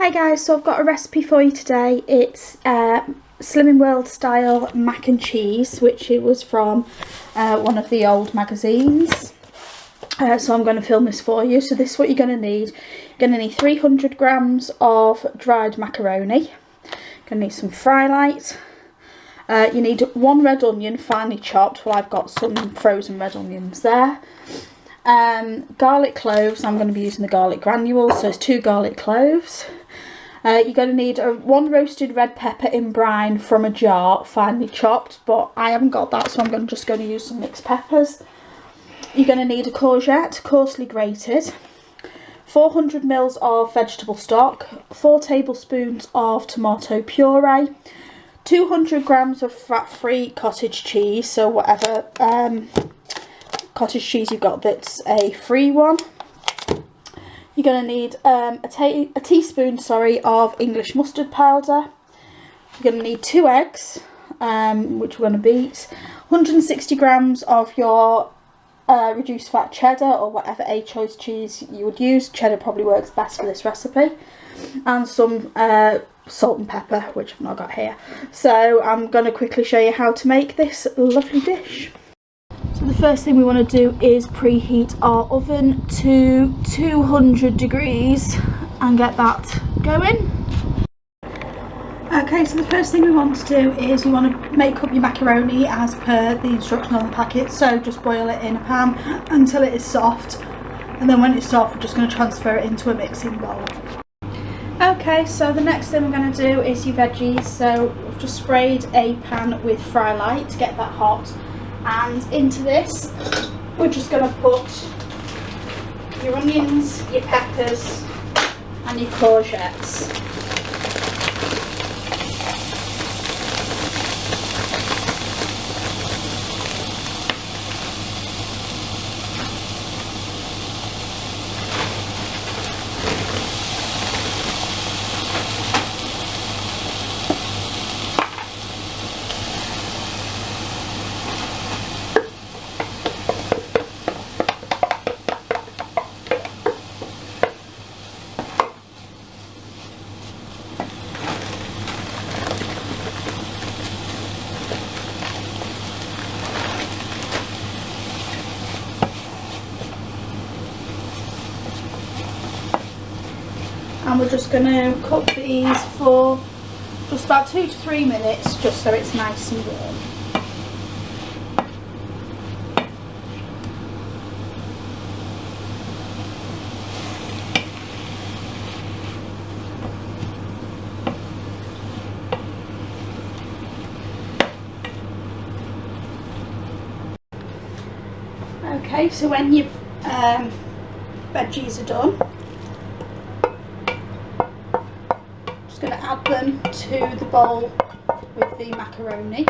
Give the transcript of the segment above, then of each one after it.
Hi guys, so I've got a recipe for you today. It's Slimming World style mac and cheese, which it was from one of the old magazines. So I'm going to film this for you. So this is what you're going to need. You're going to need 300 grams of dried macaroni. You're going to need some Frylight. You need one red onion finely chopped. Well, I've got some frozen red onions there. Garlic cloves. I'm going to be using the garlic granules, so it's 2 garlic cloves. You're going to need one roasted red pepper in brine from a jar, finely chopped, but I haven't got that, so I'm just going to use some mixed peppers. You're going to need a courgette, coarsely grated, 400 ml of vegetable stock, 4 tablespoons of tomato puree, 200 grams of fat-free cottage cheese, so whatever cottage cheese you've got that's a free one. You're going to need a teaspoon of English mustard powder. You're going to need 2 eggs, which we're going to beat, 160 grams of your reduced fat cheddar or whatever choice cheese you would use. Cheddar probably works best for this recipe, and some salt and pepper, which I've not got here. So I'm going to quickly show you how to make this lovely dish. So the first thing we want to do is preheat our oven to 200 degrees and get that going. Okay, so the first thing we want to do is you want to make up your macaroni as per the instruction on the packet. So just boil it in a pan until it is soft, and then when it's soft we're just going to transfer it into a mixing bowl. Okay, so the next thing we're going to do is your veggies. So we've just sprayed a pan with Frylight to get that hot. And into this, we're just going to put your onions, your peppers, and your courgettes. And we're just going to cook these for just about 2 to 3 minutes, just so it's nice and warm. Okay, so when your veggies are done, going to add them to the bowl with the macaroni.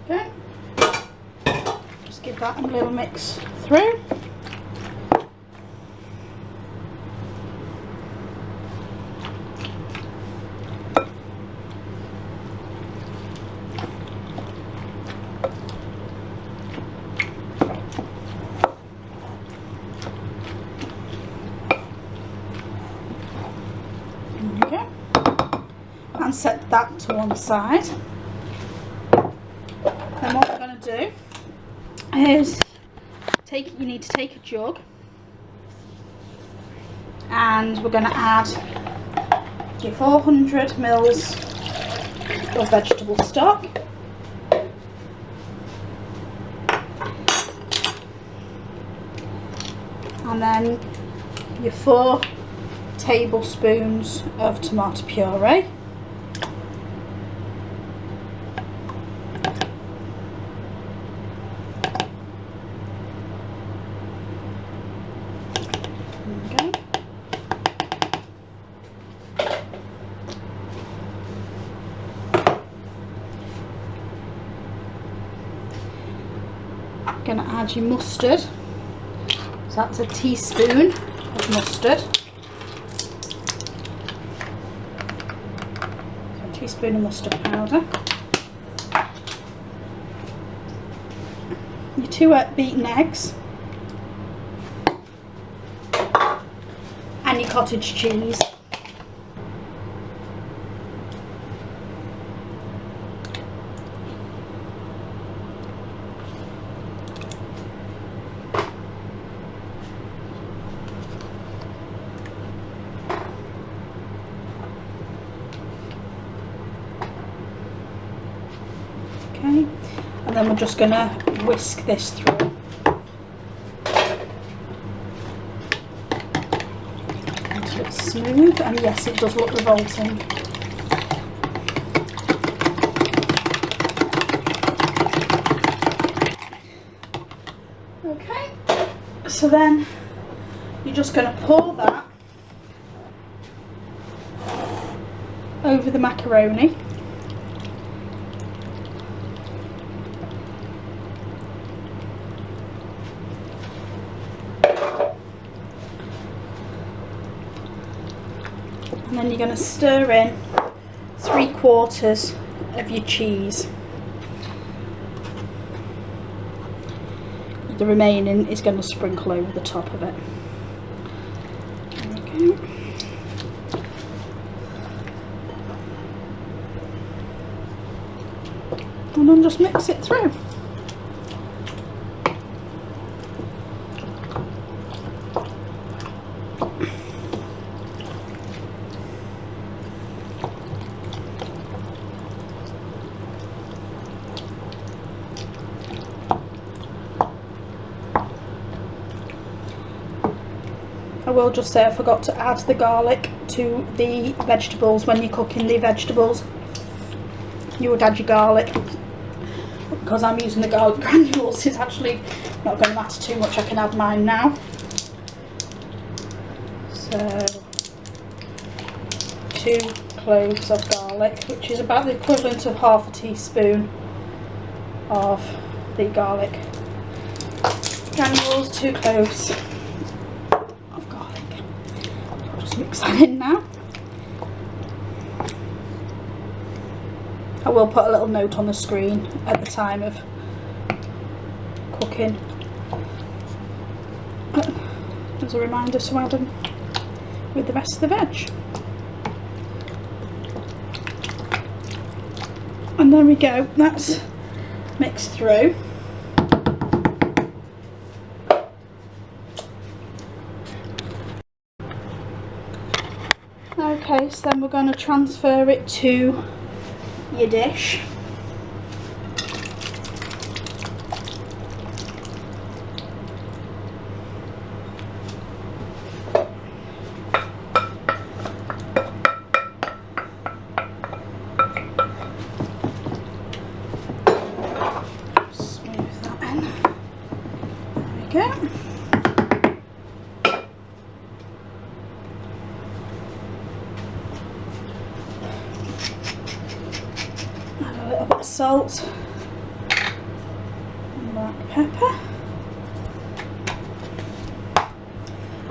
Okay, just give that a little mix through. And set that to one side. Then what we're going to do is you need to take a jug, and we're going to add your 400 ml of vegetable stock, and then your 4 tablespoons of tomato puree. Okay. Going to add your mustard. So that's a teaspoon of mustard. So a teaspoon of mustard powder. Your 2 beaten eggs. cottage cheese. Okay, and then we're just going to whisk this through. Until it's smooth, and yes, it does look revolting. Okay, so then you're just going to pour that over the macaroni. And then you're going to stir in 3/4 of your cheese. The remaining is going to sprinkle over the top of it. Okay. And then just mix it through. I will just say I forgot to add the garlic to the vegetables. When you're cooking the vegetables, you would add your garlic. Because I'm using the garlic granules, it's actually not going to matter too much. I can add mine now. So 2 cloves of garlic, which is about the equivalent of 1/2 teaspoon of the garlic granules. 2 cloves. Mix that in now. I will put a little note on the screen at the time of cooking as a reminder to add them with the rest of the veg. And there we go, that's mixed through. Okay, so then we're going to transfer it to your dish. Smooth that in. There we go. A little bit of salt and black pepper,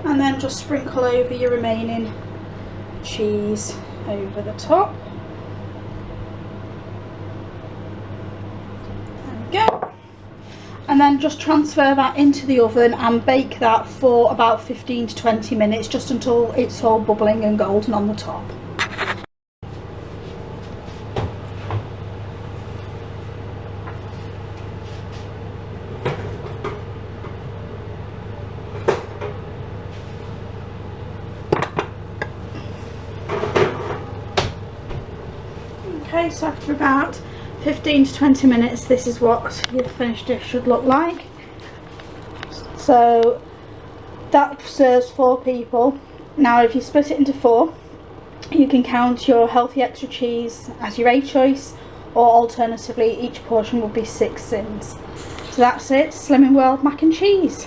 and then just sprinkle over your remaining cheese over the top. There we go. And then just transfer that into the oven and bake that for about 15 to 20 minutes, just until it's all bubbling and golden on the top. Okay, so after about 15 to 20 minutes, this is what your finished dish should look like. So that serves 4 people. Now if you split it into 4, you can count your healthy extra cheese as your A choice, or alternatively each portion would be 6 syns. So that's it, Slimming World mac and cheese.